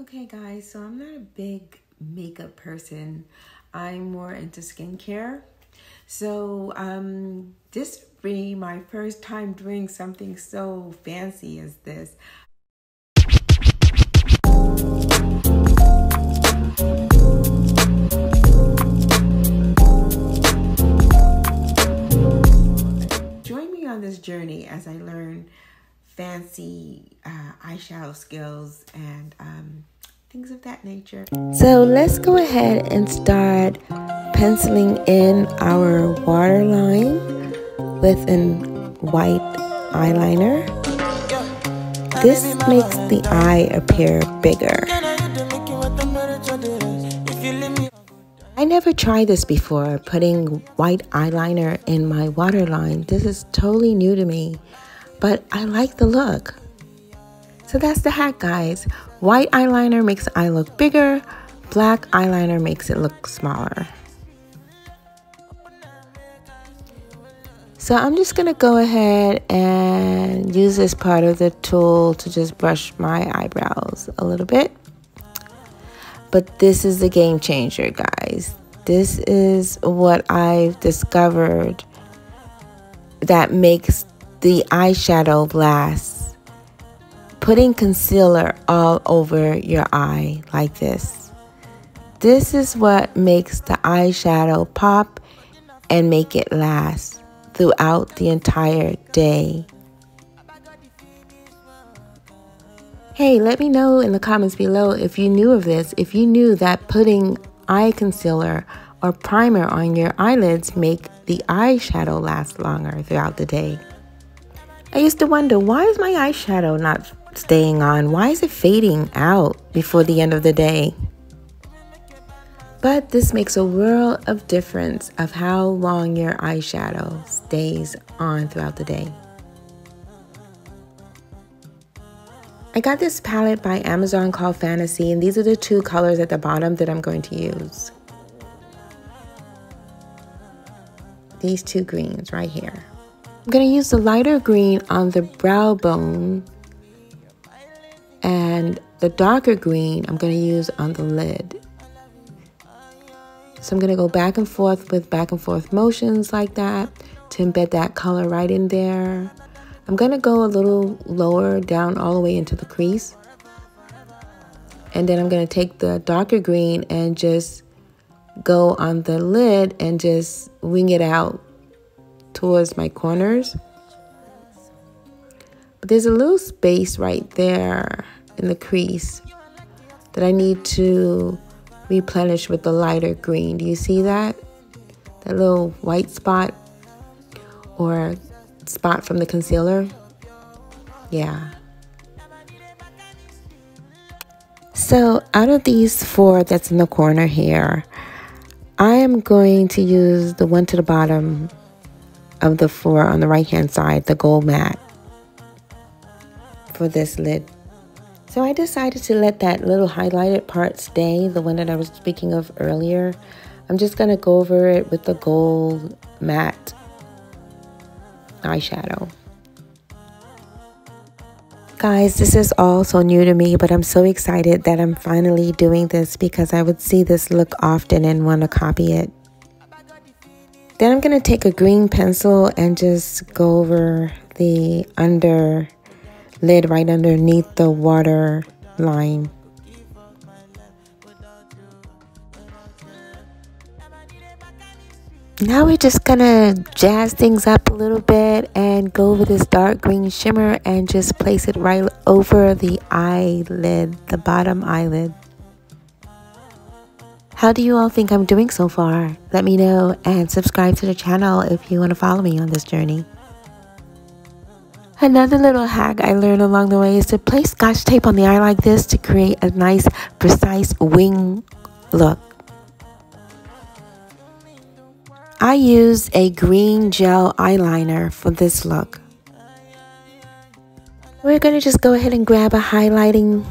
Okay guys, so I'm not a big makeup person. I'm more into skincare. So this will be my first time doing something so fancy as this. Join me on this journey as I learn fancy eyeshadow skills and things of that nature. So let's go ahead and start penciling in our waterline with a white eyeliner. This makes the eye appear bigger. I never tried this before, putting white eyeliner in my waterline. This is totally new to me, but I like the look. So that's the hack, guys. White eyeliner makes the eye look bigger. Black eyeliner makes it look smaller. So I'm just going to go ahead and use this part of the tool to just brush my eyebrows a little bit. But this is the game changer, guys. This is what I've discovered that makes the eyeshadow last. Putting concealer all over your eye like this. This is what makes the eyeshadow pop and make it last throughout the entire day. Hey, let me know in the comments below if you knew of this, if you knew that putting eye concealer or primer on your eyelids make the eyeshadow last longer throughout the day. I used to wonder, why is my eyeshadow not staying on? Why is it fading out before the end of the day? But this makes a world of difference of how long your eyeshadow stays on throughout the day. I got this palette by Amazon called Fantasy, and these are the two colors at the bottom that I'm going to use. These two greens right here. I'm going to use the lighter green on the brow bone, and the darker green I'm going to use on the lid. So I'm going to go back and forth with back and forth motions like that to embed that color right in there. I'm going to go a little lower down all the way into the crease. And then I'm going to take the darker green and just go on the lid and just wing it out towards my corners. But there's a little space right there in the crease that I need to replenish with the lighter green. Do you see that? That little white spot or spot from the concealer? Yeah. So out of these four that's in the corner here, I am going to use the one to the bottom of the four on the right hand side, the gold matte, for this lid. So I decided to let that little highlighted part stay, the one that I was speaking of earlier. I'm just going to go over it with the gold matte eyeshadow. Guys, this is all so new to me, but I'm so excited that I'm finally doing this because I would see this look often and want to copy it. Then I'm going to take a green pencil and just go over the under lid right underneath the water line. Now we're just gonna jazz things up a little bit and go over this dark green shimmer and just place it right over the eyelid, the bottom eyelid. How do you all think I'm doing so far? Let me know and subscribe to the channel if you want to follow me on this journey. Another little hack I learned along the way is to place Scotch tape on the eye like this to create a nice, precise wing look. I use a green gel eyeliner for this look. We're going to just go ahead and grab a highlighting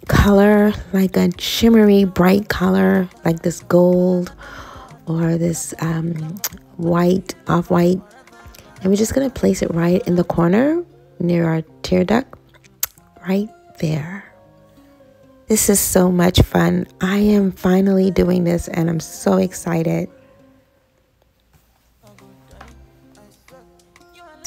color, like a shimmery bright color, like this gold or this white, off-white. And we're just going to place it right in the corner near our tear duct, right there. This is so much fun. I am finally doing this and I'm so excited.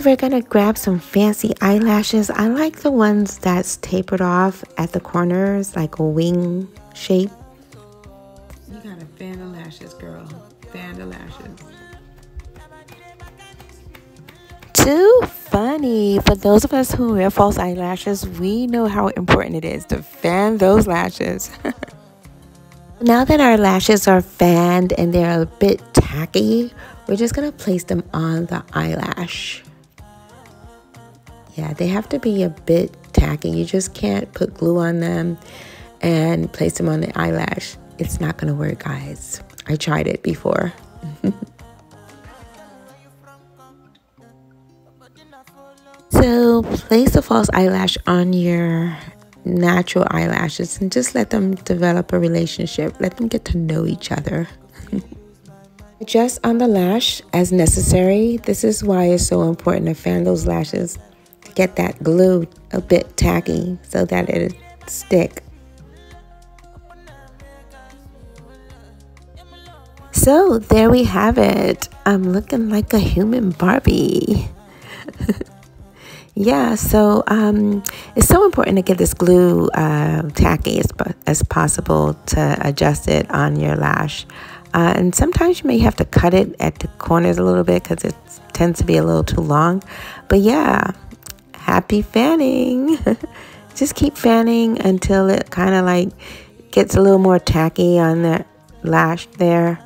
We're gonna grab some fancy eyelashes. I like the ones that's tapered off at the corners, like a wing shape. You gotta fan the lashes, girl. Fan the lashes. Too funny. For those of us who wear false eyelashes, we know how important it is to fan those lashes. Now that our lashes are fanned and they're a bit tacky, we're just gonna place them on the eyelash. Yeah, they have to be a bit tacky. You just can't put glue on them and place them on the eyelash. It's not gonna work, guys. I tried it before. So place the false eyelash on your natural eyelashes and just let them develop a relationship. Let them get to know each other. Adjust on the lash as necessary. This is why it's so important to fan those lashes to get that glue a bit tacky so that it'll stick. So there we have it. I'm looking like a human Barbie. Yeah, so it's so important to get this glue tacky as possible to adjust it on your lash. And sometimes you may have to cut it at the corners a little bit because it tends to be a little too long. But yeah, happy fanning. Just keep fanning until it kind of like gets a little more tacky on the lash there.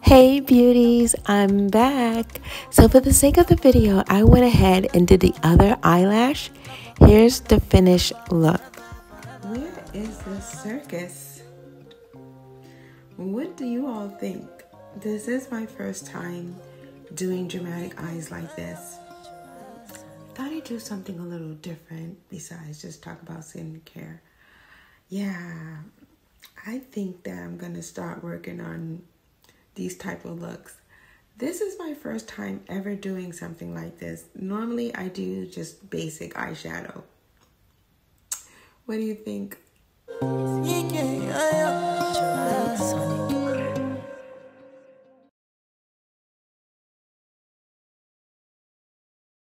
Hey beauties, I'm back. So for the sake of the video, I went ahead and did the other eyelash. Here's the finished look. Where is the circus? What do you all think? This is my first time doing dramatic eyes like this. Thought I'd do something a little different besides just talk about skincare. Yeah, I think that I'm gonna start working on these type of looks. This is my first time ever doing something like this. Normally I do just basic eyeshadow. What do you think?